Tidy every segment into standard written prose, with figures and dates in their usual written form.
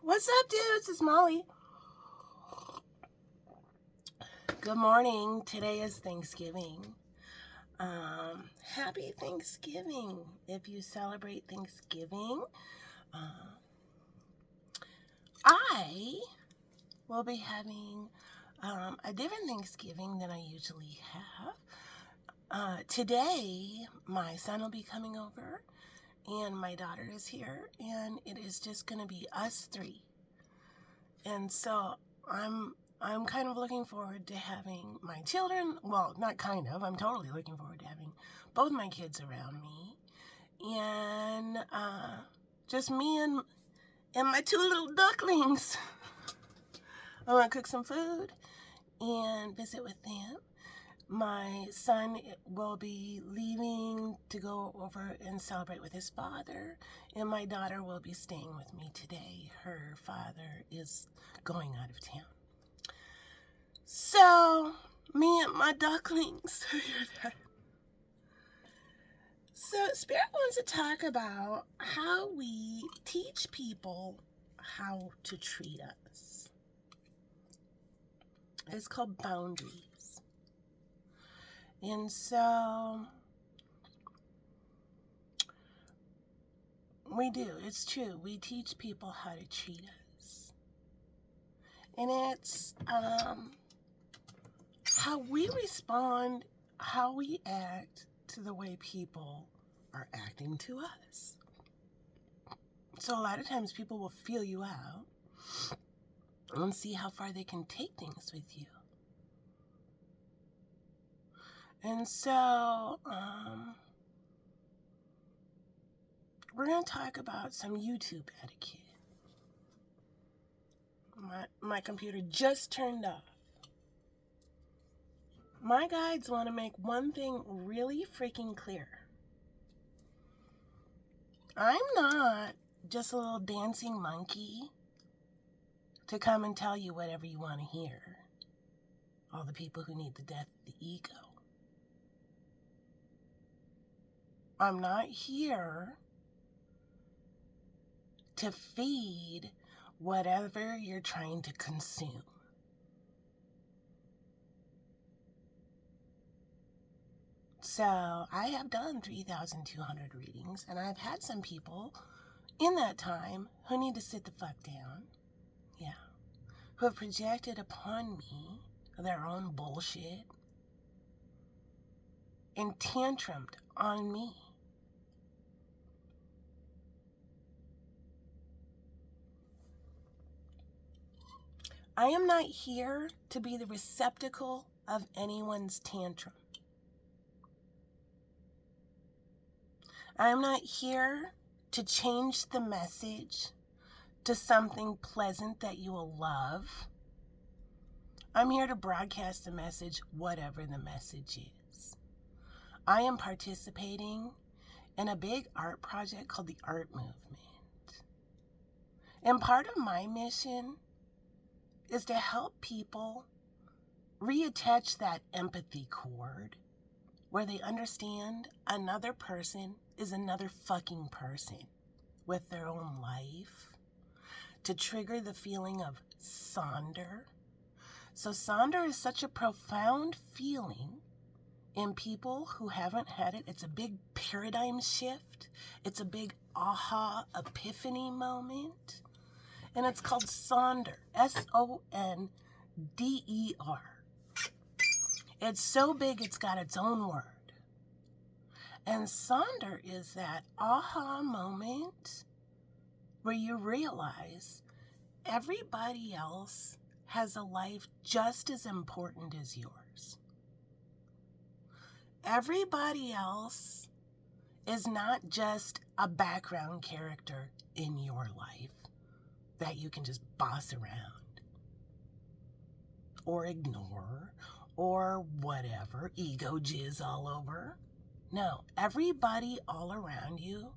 What's up, dudes? It's Molly. Good morning. Today is Thanksgiving. Happy Thanksgiving if you celebrate Thanksgiving. I will be having a different Thanksgiving than I usually have. Today, my son will be coming over, and my daughter is here, and it is just going to be us three. And so I'm kind of looking forward to having my children, well, not kind of, I'm totally looking forward to having both my kids around me. And just me and my two little ducklings. I'm going to cook some food and visit with them. My son will be leaving to go over and celebrate with his father, and my daughter will be staying with me today. Her father is going out of town. So, me and my ducklings. So, Spirit wants to talk about how we teach people how to treat us. It's called boundaries. And so, we do. It's true. We teach people how to treat us. And it's how we respond, how we act to the way people are acting to us. So a lot of times people will feel you out and see how far they can take things with you. And so we're going to talk about some YouTube etiquette. My computer just turned off. My guides want to make one thing really freaking clear. I'm not just a little dancing monkey to come and tell you whatever you want to hear. All the people who need the death of the ego. I'm not here to feed whatever you're trying to consume. So I have done 3,200 readings, and I've had some people in that time who need to sit the fuck down. Yeah. Who have projected upon me their own bullshit and tantrumed on me. I am not here to be the receptacle of anyone's tantrum. I am not here to change the message to something pleasant that you will love. I'm here to broadcast the message, whatever the message is. I am participating in a big art project called the Art Movement. And part of my mission is to help people reattach that empathy cord where they understand another person is another fucking person with their own life, to trigger the feeling of sonder. So sonder is such a profound feeling in people who haven't had it. It's a big paradigm shift. It's a big aha epiphany moment. And it's called Sonder, S-O-N-D-E-R. It's so big it's got its own word. And Sonder is that aha moment where you realize everybody else has a life just as important as yours. Everybody else is not just a background character in your life that you can just boss around or ignore or whatever, ego jizz all over. No, everybody all around you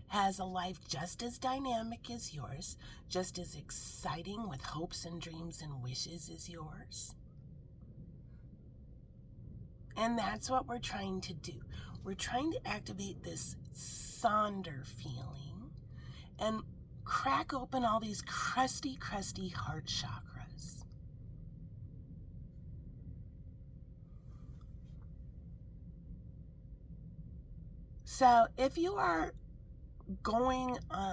has a life just as dynamic as yours, just as exciting with hopes and dreams and wishes as yours. And that's what we're trying to do. We're trying to activate this sonder feeling and crack open all these crusty heart chakras. So if you are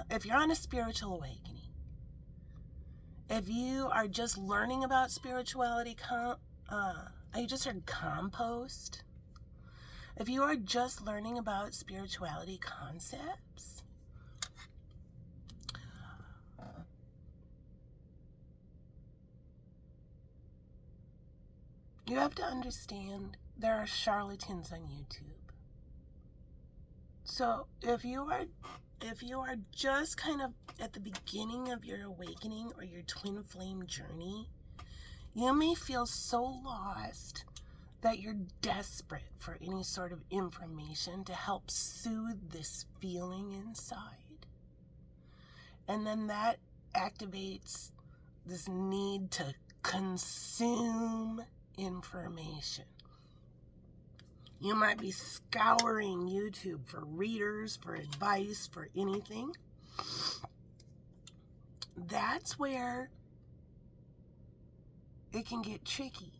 if you're on a spiritual awakening, if you are just learning about spirituality, you just heard compost. If you are just learning about spirituality concepts, you have to understand there are charlatans on YouTube. So if you are just kind of at the beginning of your awakening or your twin flame journey, you may feel so lost that you're desperate for any sort of information to help soothe this feeling inside. And then that activates this need to consume information. You might be scouring YouTube for readers, for advice, for anything. That's where it can get tricky,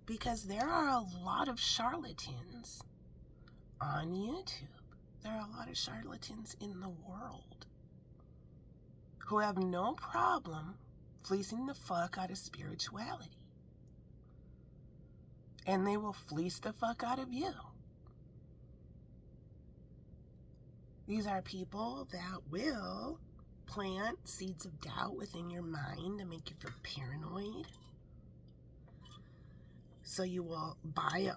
because there are a lot of charlatans on YouTube. There are a lot of charlatans in the world who have no problem fleecing the fuck out of spirituality. And they will fleece the fuck out of you. These are people that will plant seeds of doubt within your mind to make you feel paranoid. So you will buy a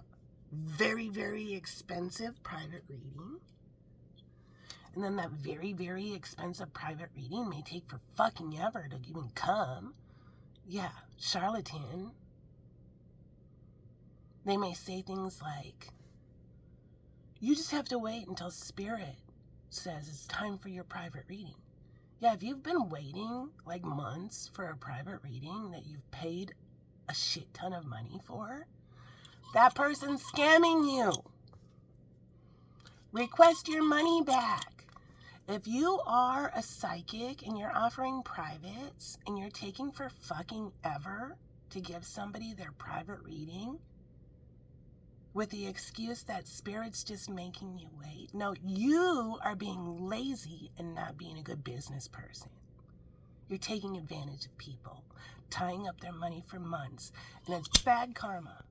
very expensive private reading. And then that very expensive private reading may take for fucking ever to even come. Yeah, charlatan. They may say things like, you just have to wait until Spirit says it's time for your private reading. Yeah, if you've been waiting like months for a private reading that you've paid a shit ton of money for, that person's scamming you. Request your money back. If you are a psychic and you're offering privates and you're taking for fucking ever to give somebody their private reading with the excuse that Spirit's just making you wait, no, you are being lazy and not being a good business person. You're taking advantage of people, tying up their money for months, and it's bad karma.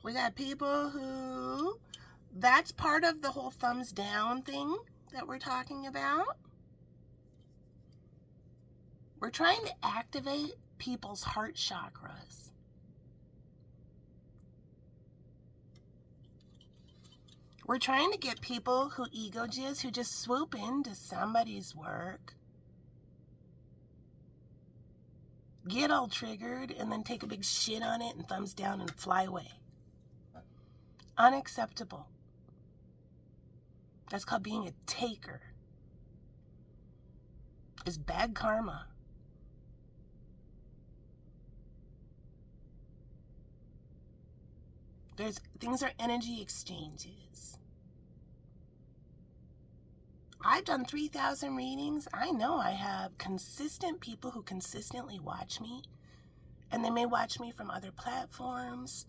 We got people who, that's part of the whole thumbs down thing that we're talking about. We're trying to activate people's heart chakras. We're trying to get people who ego jizz, who just swoop into somebody's work, get all triggered, and then take a big shit on it and thumbs down and fly away. Unacceptable. That's called being a taker. It's bad karma. Things are energy exchanges. I've done 3,000 readings. I know I have consistent people who consistently watch me, and they may watch me from other platforms,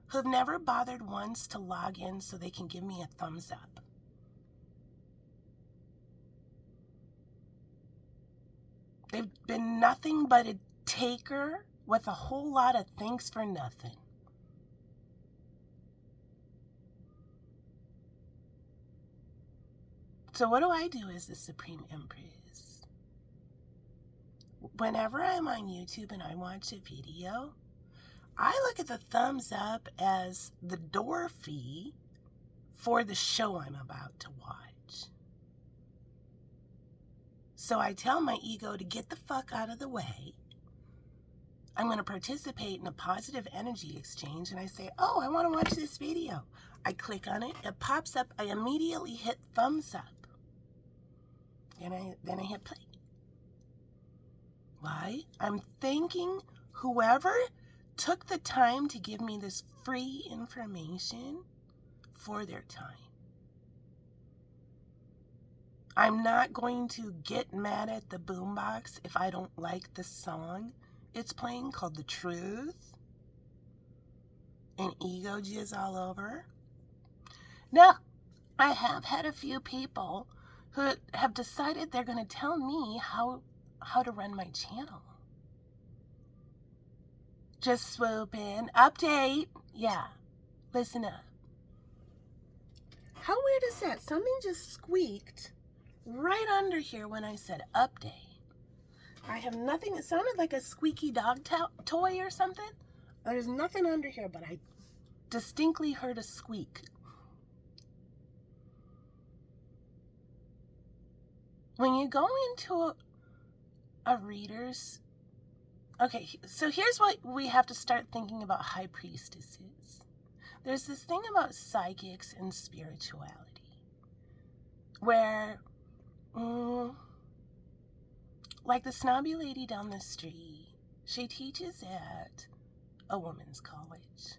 who've never bothered once to log in so they can give me a thumbs up. They've been nothing but a taker with a whole lot of thanks for nothing. So what do I do as the Supreme Empress? Whenever I'm on YouTube and I watch a video, I look at the thumbs up as the door fee for the show I'm about to watch. So I tell my ego to get the fuck out of the way. I'm going to participate in a positive energy exchange, and I say, oh, I want to watch this video. I click on it, it pops up, I immediately hit thumbs up. Then I hit play. Why? I'm thanking whoever took the time to give me this free information for their time. I'm not going to get mad at the boombox if I don't like the song it's playing called The Truth and ego jizz all over. Now, I have had a few people who have decided they're going to tell me how to run my channel. Just swoop in, update. Yeah, listen up. How weird is that? Something just squeaked right under here when I said update. I have nothing. It sounded like a squeaky dog toy or something. There's nothing under here, but I distinctly heard a squeak. When you go into a reader's... Okay, so here's what we have to start thinking about high priestesses. There's this thing about psychics and spirituality where, like the snobby lady down the street, she teaches at a women's college.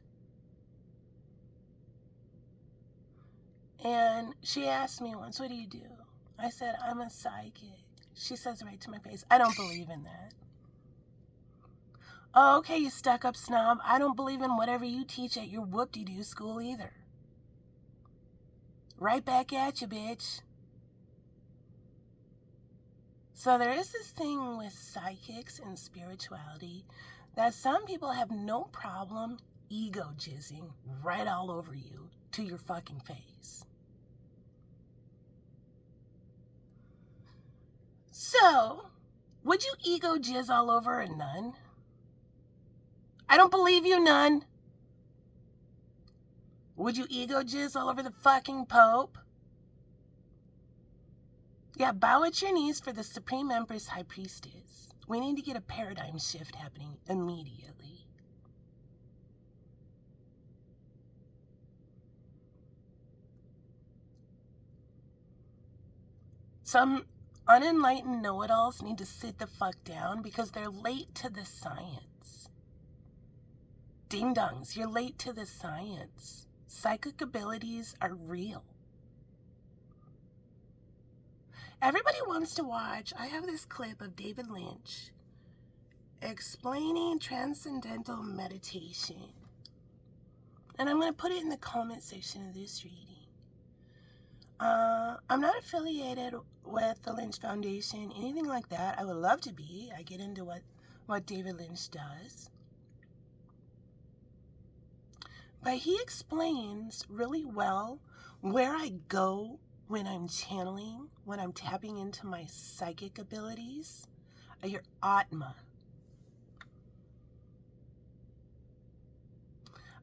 And she asked me once, what do you do? I said, I'm a psychic. She says right to my face, I don't believe in that. Oh, okay, you stuck-up snob. I don't believe in whatever you teach at your whoop-de-doo school either. Right back at you, bitch. So there is this thing with psychics and spirituality that some people have no problem ego jizzing right all over you to your fucking face. So, would you ego jizz all over a nun? I don't believe you, nun. Would you ego jizz all over the fucking Pope? Yeah, bow at your knees for the Supreme Empress High Priestess. We need to get a paradigm shift happening immediately. Some unenlightened know-it-alls need to sit the fuck down because they're late to the science. Ding-dongs, you're late to the science. Psychic abilities are real. Everybody wants to watch. I have this clip of David Lynch explaining transcendental meditation. And I'm going to put it in the comment section of this reading. I'm not affiliated with the Lynch Foundation, anything like that. I would love to be. I get into what David Lynch does. But he explains really well where I go when I'm channeling, when I'm tapping into my psychic abilities. I hear Atma.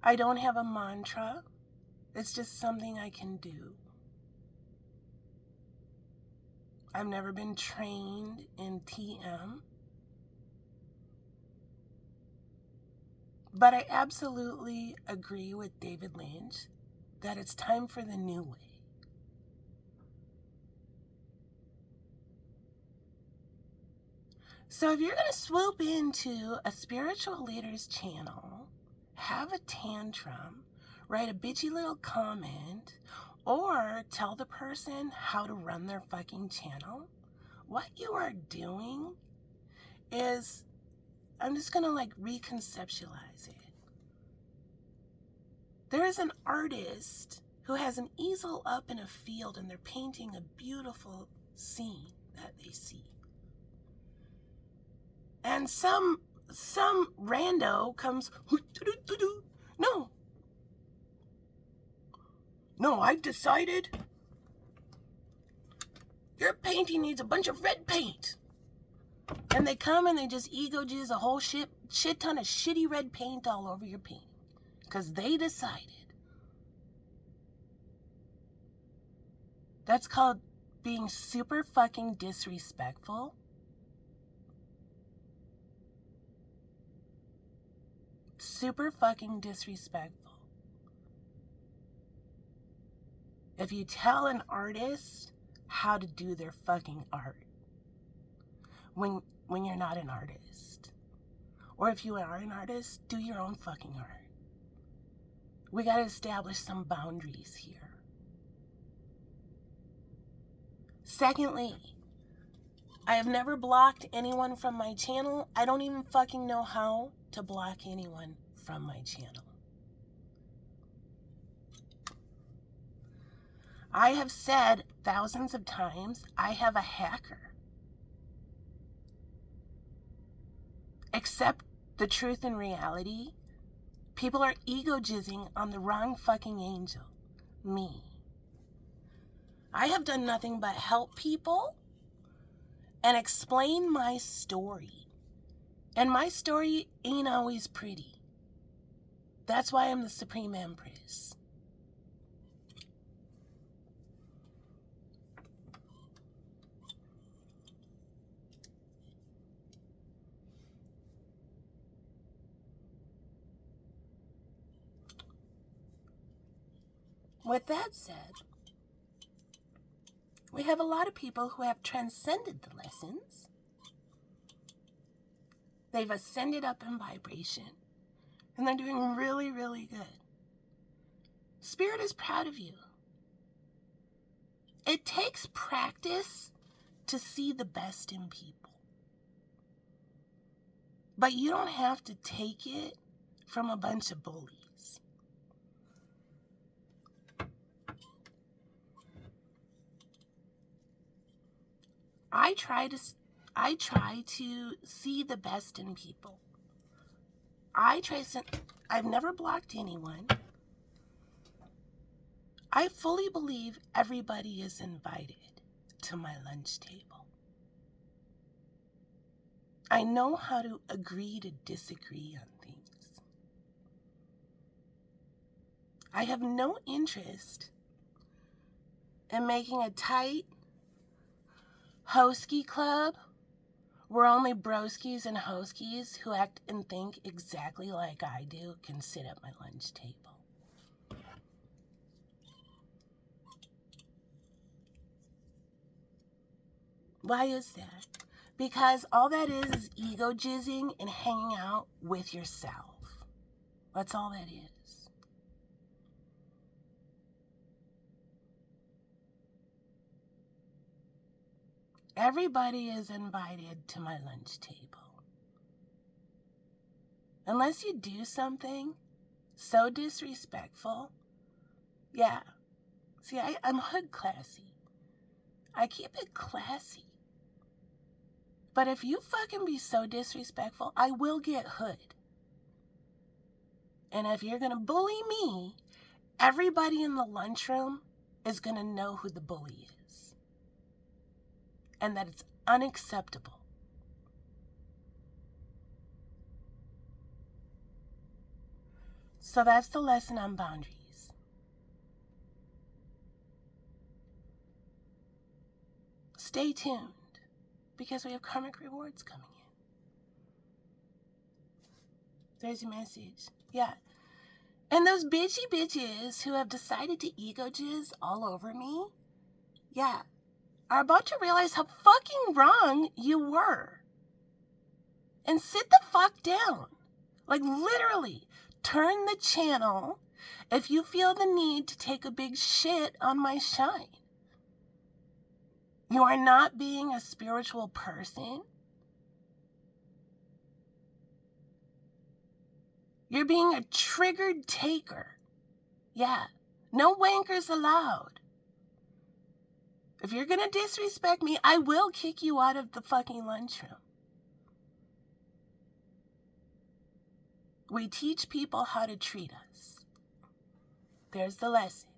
I don't have a mantra. It's just something I can do. I've never been trained in TM. But I absolutely agree with David Lynch that it's time for the new way. So if you're going to swoop into a spiritual leader's channel, have a tantrum, write a bitchy little comment, or tell the person how to run their fucking channel, what you are doing is, I'm just going to reconceptualize it. There is an artist who has an easel up in a field and they're painting a beautiful scene that they see. And some rando comes, no, I've decided your painting needs a bunch of red paint. And they come and they just ego jizz a whole shit ton of shitty red paint all over your painting. Because they decided. That's called being super fucking disrespectful. Super fucking disrespectful. If you tell an artist how to do their fucking art, when when you're not an artist. Or if you are an artist, do your own fucking art. We got to establish some boundaries here. Secondly, I have never blocked anyone from my channel. I don't even fucking know how to block anyone from my channel. I have said thousands of times, I have a hacker. Accept the truth and reality. People are ego jizzing on the wrong fucking angel. Me. I have done nothing but help people and explain my story. And my story ain't always pretty. That's why I'm the Supreme Empress. With that said, we have a lot of people who have transcended the lessons. They've ascended up in vibration. And they're doing really, really good. Spirit is proud of you. It takes practice to see the best in people. But you don't have to take it from a bunch of bullies. I try to see the best in people. I've never blocked anyone. I fully believe everybody is invited to my lunch table. I know how to agree to disagree on things. I have no interest in making a tight hoskie club where only broskies and hoskies who act and think exactly like I do can sit at my lunch table. Why is that? Because all that is ego jizzing and hanging out with yourself. That's all that is. Everybody is invited to my lunch table. Unless you do something so disrespectful. Yeah. See, I'm hood classy. I keep it classy. But if you fucking be so disrespectful, I will get hood. And if you're gonna bully me, everybody in the lunchroom is gonna know who the bully is. And that it's unacceptable. So that's the lesson on boundaries. Stay tuned, because we have karmic rewards coming in. There's your message. Yeah. And those bitchy bitches who have decided to ego jizz all over me, yeah, are about to realize how fucking wrong you were. And sit the fuck down. Like literally, turn the channel if you feel the need to take a big shit on my shine. You are not being a spiritual person. You're being a triggered taker. Yeah, no wankers allowed. If you're gonna disrespect me, I will kick you out of the fucking lunchroom. We teach people how to treat us. There's the lesson.